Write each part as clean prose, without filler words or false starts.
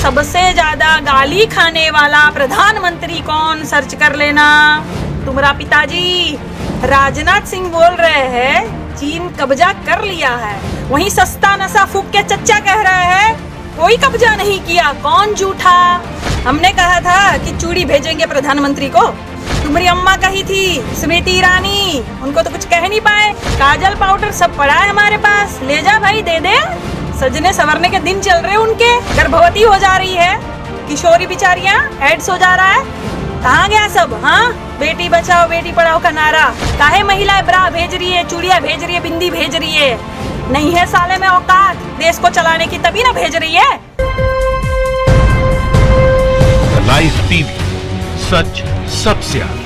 सबसे ज्यादा गाली खाने वाला प्रधानमंत्री कौन, सर्च कर लेना। तुम्हारा पिताजी राजनाथ सिंह बोल रहे हैं चीन कब्जा कर लिया है, वहीं सस्ता नशा फूक के चच्चा कह रहे हैं कोई कब्जा नहीं किया। कौन झूठा? हमने कहा था कि चूड़ी भेजेंगे प्रधानमंत्री को, तुम्हारी अम्मा कही थी स्मृति ईरानी, उनको तो कुछ कह नहीं पाए। काजल पाउडर सब पड़ा है हमारे पास, ले जा भाई, दे दे। सजने संवरने के दिन चल रहे उनके, गर्भवती हो जा रही है किशोरी बिचारियां, एड्स हो जा रहा है। कहाँ गया सब? हाँ, बेटी बचाओ बेटी पढ़ाओ का नारा। काहे महिलाएं ब्रा भेज रही है, चूड़िया भेज रही है, बिंदी भेज रही है? नहीं है साले में औकात देश को चलाने की, तभी ना भेज रही है। लाइव टीवी, सच सबसे आगे।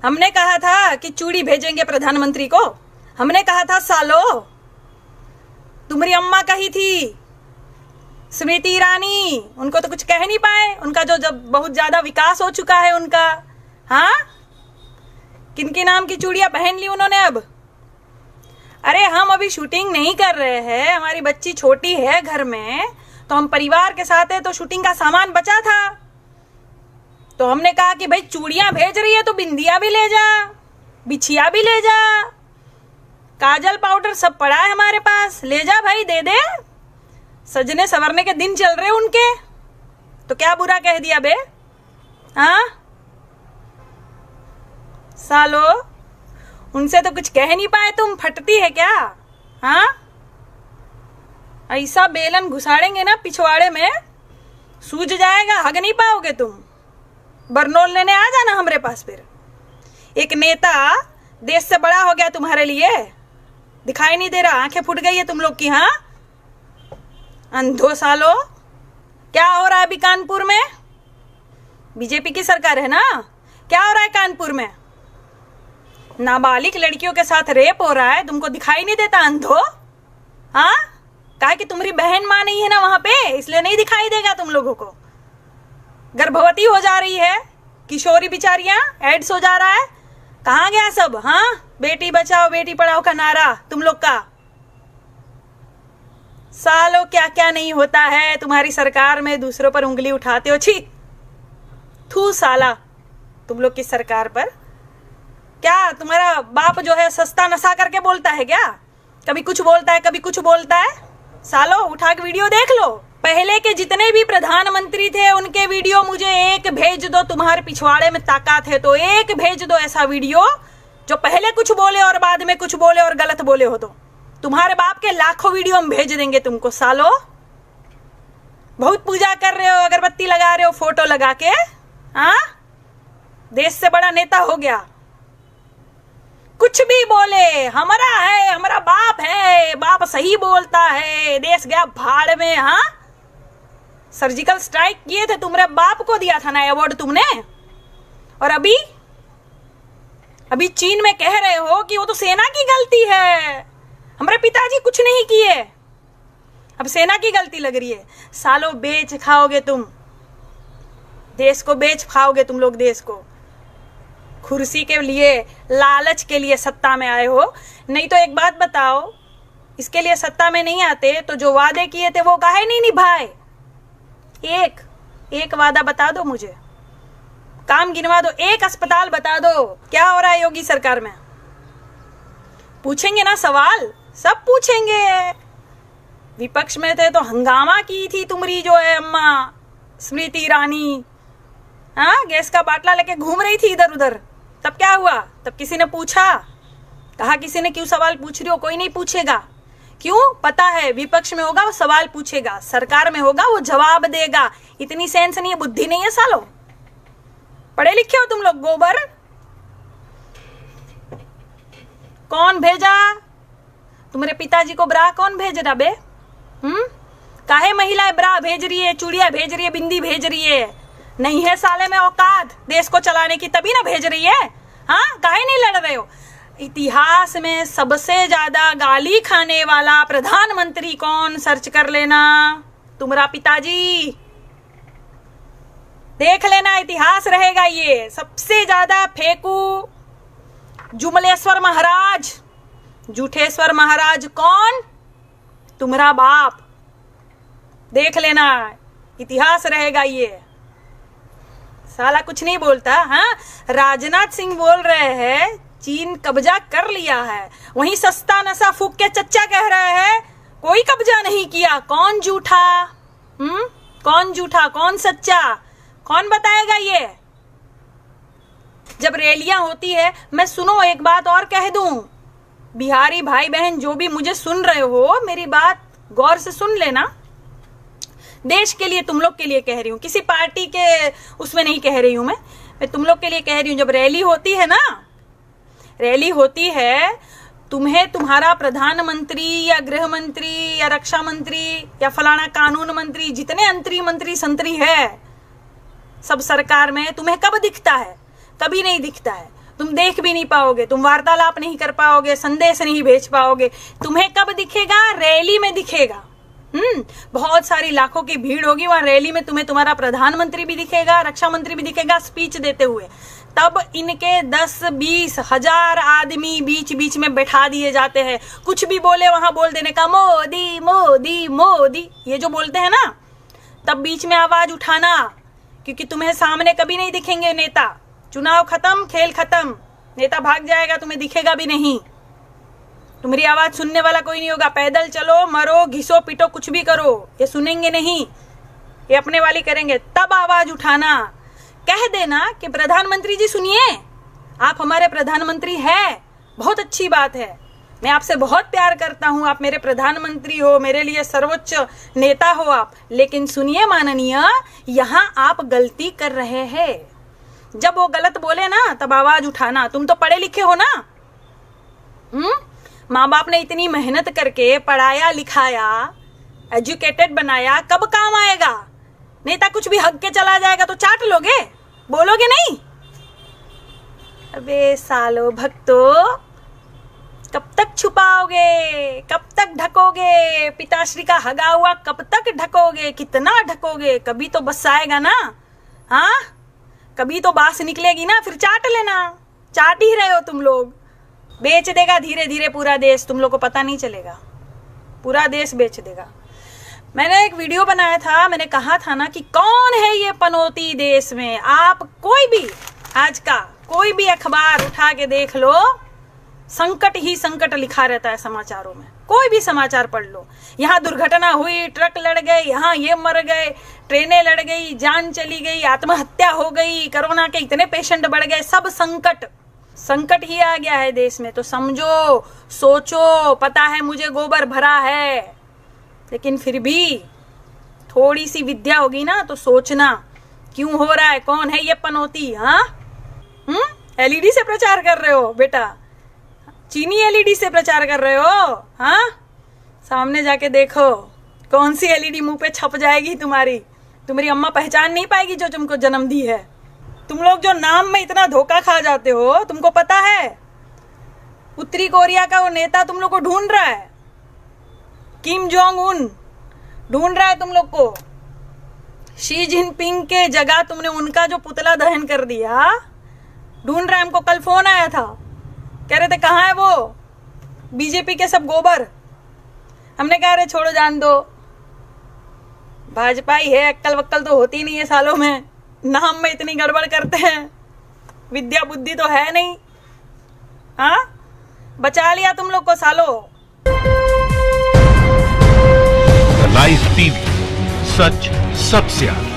हमने कहा था कि चूड़ी भेजेंगे प्रधानमंत्री को, हमने कहा था सालो। तुम्हारी अम्मा कही थी स्मृति ईरानी, उनको तो कुछ कह नहीं पाए, उनका जो जब बहुत ज्यादा विकास हो चुका है उनका। हाँ, किनके नाम की चूड़ियां पहन ली उन्होंने अब? अरे हम अभी शूटिंग नहीं कर रहे हैं, हमारी बच्ची छोटी है घर में, तो हम परिवार के साथ है, तो शूटिंग का सामान बचा था, तो हमने कहा कि भाई चूड़ियां भेज रही है तो बिंदिया भी ले जा, बिछिया भी ले जा, काजल पाउडर सब पड़ा है हमारे पास, ले जा भाई, दे दे। सजने संवरने के दिन चल रहे उनके, तो क्या बुरा कह दिया बे? हाँ सालो, उनसे तो कुछ कह नहीं पाए तुम, फटती है क्या? हाँ, ऐसा बेलन घुसाड़ेंगे ना पिछवाड़े में, सूझ जाएगा, हग नहीं पाओगे तुम। बरनोल लेने आ जाना हमारे पास फिर। एक नेता देश से बड़ा हो गया तुम्हारे लिए, दिखाई नहीं दे रहा, आंखें फूट गई है तुम लोग की। हाँ, अंधो सालो। क्या हो रहा है अभी कानपुर में? बीजेपी की सरकार है ना, क्या हो रहा है कानपुर में? नाबालिग लड़कियों के साथ रेप हो रहा है, तुमको दिखाई नहीं देता अंधो? हाँ, कहा कि तुम्हारी बहन माँ नहीं है ना वहां पे, इसलिए नहीं दिखाई देगा तुम लोगों को। गर्भवती हो जा रही है किशोरी बिचारियां, एड्स हो जा रहा है। कहाँ गया सब? हाँ, बेटी बचाओ बेटी पढ़ाओ का नारा तुम लोग का। सालों क्या क्या नहीं होता है तुम्हारी सरकार में, दूसरों पर उंगली उठाते हो। छी, थू साला तुम लोग की सरकार पर। क्या तुम्हारा बाप जो है सस्ता नशा करके बोलता है क्या? कभी कुछ बोलता है, कभी कुछ बोलता है। सालो उठा के वीडियो देख लो, पहले के जितने भी प्रधानमंत्री थे उनके वीडियो मुझे एक भेज दो। तुम्हारे पिछवाड़े में ताकत है तो एक भेज दो ऐसा वीडियो जो पहले कुछ बोले और बाद में कुछ बोले और गलत बोले हो। तो तुम्हारे बाप के लाखों वीडियो हम भेज देंगे तुमको। सालो बहुत पूजा कर रहे हो, अगरबत्ती लगा रहे हो फोटो लगा के। हाँ, देश से बड़ा नेता हो गया, कुछ भी बोले हमारा है, हमारा बाप है, बाप सही बोलता है, देश गया भाड़ में। हाँ, सर्जिकल स्ट्राइक किए थे, तुम्हारे बाप को दिया था ना अवार्ड तुमने। और अभी चीन में कह रहे हो कि वो तो सेना की गलती है, हमारे पिताजी कुछ नहीं किए, अब सेना की गलती लग रही है। सालों बेच खाओगे तुम, देश को बेच खाओगे तुम लोग, देश को कुर्सी के लिए, लालच के लिए सत्ता में आए हो। नहीं तो एक बात बताओ, इसके लिए सत्ता में नहीं आते तो जो वादे किए थे वो काहे नहीं निभाए? एक वादा बता दो मुझे, काम गिनवा दो, एक अस्पताल बता दो। क्या हो रहा है योगी सरकार में? पूछेंगे ना सवाल, सब पूछेंगे। विपक्ष में थे तो हंगामा की थी तुम्हारी जो है अम्मा स्मृति ईरानी। हाँ, गैस का बाटला लेके घूम रही थी इधर उधर। तब क्या हुआ? तब किसी ने पूछा? कहा किसी ने क्यों सवाल पूछ रही हो? कोई नहीं पूछेगा। क्यों? पता है विपक्ष में होगा वो सवाल पूछेगा, सरकार में होगा वो जवाब देगा। इतनी सेंस नहीं है, बुद्धि नहीं है सालो। पढ़े लिखे हो तुम लोग गोबर। कौन भेजा तुम्हारे पिताजी को ब्रा? कौन भेज रहा बे? काहे महिलाएं ब्रा भेज रही है, चूड़िया भेज रही है, बिंदी भेज रही है? नहीं है साले में औकात देश को चलाने की, तभी ना भेज रही है। हाँ, काहे नहीं लड़ रहे हो? इतिहास में सबसे ज्यादा गाली खाने वाला प्रधानमंत्री कौन, सर्च कर लेना। तुम्हारा पिताजी, देख लेना, इतिहास रहेगा ये। सबसे ज्यादा फेंकू जुमलेश्वर महाराज, झूठेश्वर महाराज कौन? तुम्हारा बाप। देख लेना, इतिहास रहेगा ये। साला कुछ नहीं बोलता। हाँ, राजनाथ सिंह बोल रहे हैं चीन कब्जा कर लिया है, वहीं सस्ता नशा फूक के चच्चा कह रहे हैं कोई कब्जा नहीं किया। कौन झूठा? कौन झूठा, कौन सच्चा, कौन बताएगा ये? जब रैलियां होती है, मैं सुनो एक बात और कह दूं, बिहारी भाई बहन जो भी मुझे सुन रहे हो, मेरी बात गौर से सुन लेना। देश के लिए, तुम लोग के लिए कह रही हूँ, किसी पार्टी के उसमें नहीं कह रही हूँ मैं तुम लोग के लिए कह रही हूँ। जब रैली होती है ना, रैली होती है, तुम्हें तुम्हारा प्रधानमंत्री या गृह मंत्री या रक्षा मंत्री या फलाना कानून मंत्री, जितने मंत्री संतरी है सब सरकार में, तुम्हें कब दिखता है? कभी नहीं दिखता है। तुम देख भी नहीं पाओगे, तुम वार्तालाप नहीं कर पाओगे, संदेश नहीं भेज पाओगे। तुम्हें कब दिखेगा? रैली में दिखेगा। बहुत सारी लाखों की भीड़ होगी वहां रैली में, तुम्हें तुम्हारा प्रधानमंत्री भी दिखेगा, रक्षा मंत्री भी दिखेगा स्पीच देते हुए। तब इनके 10-20 हजार आदमी बीच बीच में बैठा दिए जाते हैं। कुछ भी बोले वहां बोल देने का मोदी मोदी मोदी, ये जो बोलते हैं ना, तब बीच में आवाज उठाना, क्योंकि तुम्हें सामने कभी नहीं दिखेंगे नेता। चुनाव खत्म, खेल खत्म, नेता भाग जाएगा, तुम्हें दिखेगा भी नहीं। तुम्हारी आवाज सुनने वाला कोई नहीं होगा। पैदल चलो, मरो, घिसो, पिटो, कुछ भी करो, ये सुनेंगे नहीं, ये अपने वाली करेंगे। तब आवाज उठाना, कह देना कि प्रधानमंत्री जी सुनिए, आप हमारे प्रधानमंत्री हैं, बहुत अच्छी बात है, मैं आपसे बहुत प्यार करता हूं, आप मेरे प्रधानमंत्री हो, मेरे लिए सर्वोच्च नेता हो आप, लेकिन सुनिए माननीय, यहां आप गलती कर रहे हैं। जब वो गलत बोले ना, तब आवाज उठाना। तुम तो पढ़े लिखे हो ना, माँ बाप ने इतनी मेहनत करके पढ़ाया लिखाया, एजुकेटेड बनाया, कब काम आएगा? नेता कुछ भी हक के चला जाएगा तो चाट लोगे, बोलोगे नहीं? अबे सालो भक्तों, कब तक छुपाओगे, कब तक ढकोगे? पिताश्री का हगा हुआ कब तक ढकोगे? कितना ढकोगे? कभी तो बस आएगा ना। हाँ, कभी तो बास निकलेगी ना, फिर चाट लेना। चाट ही रहे हो तुम लोग। बेच देगा धीरे धीरे पूरा देश, तुम लोग को पता नहीं चलेगा, पूरा देश बेच देगा। मैंने एक वीडियो बनाया था, मैंने कहा था ना कि कौन है ये पनौती देश में। आप कोई भी आज का कोई भी अखबार उठा के देख लो, संकट ही संकट लिखा रहता है समाचारों में। कोई भी समाचार पढ़ लो, यहाँ दुर्घटना हुई, ट्रक लड़ गए, यहाँ ये मर गए, ट्रेनें लड़ गई, जान चली गई, आत्महत्या हो गई, कोरोना के इतने पेशेंट बढ़ गए, सब संकट ही आ गया है देश में। तो समझो, सोचो, पता है मुझे गोबर भरा है, लेकिन फिर भी थोड़ी सी विद्या होगी ना तो सोचना क्यों हो रहा है, कौन है ये पनौती। हाँ, एलईडी से प्रचार कर रहे हो बेटा, चीनी एलईडी से प्रचार कर रहे हो। हाँ, सामने जाके देखो कौन सी एलईडी मुंह पे छप जाएगी तुम्हारी अम्मा पहचान नहीं पाएगी जो तुमको जन्म दी है। तुम लोग जो नाम में इतना धोखा खा जाते हो, तुमको पता है उत्तरी कोरिया का वो नेता तुम लोग को ढूंढ रहा है, किम जोंग उन ढूंढ रहा है तुम लोग को। शी जिनपिंग के जगह तुमने उनका जो पुतला दहन कर दिया, ढूंढ रहा है। हमको कल फोन आया था, कह रहे थे कहाँ है वो बीजेपी के सब गोबर। हमने कहा अरे छोड़ो, जान दो, भाजपा ही है, अक्कल वक्कल तो होती नहीं है सालों में, नाम में इतनी गड़बड़ करते हैं, विद्या बुद्धि तो है नहीं। हाँ, बचा लिया तुम लोग को सालों। लाइव टीवी, सच सबसे आगे।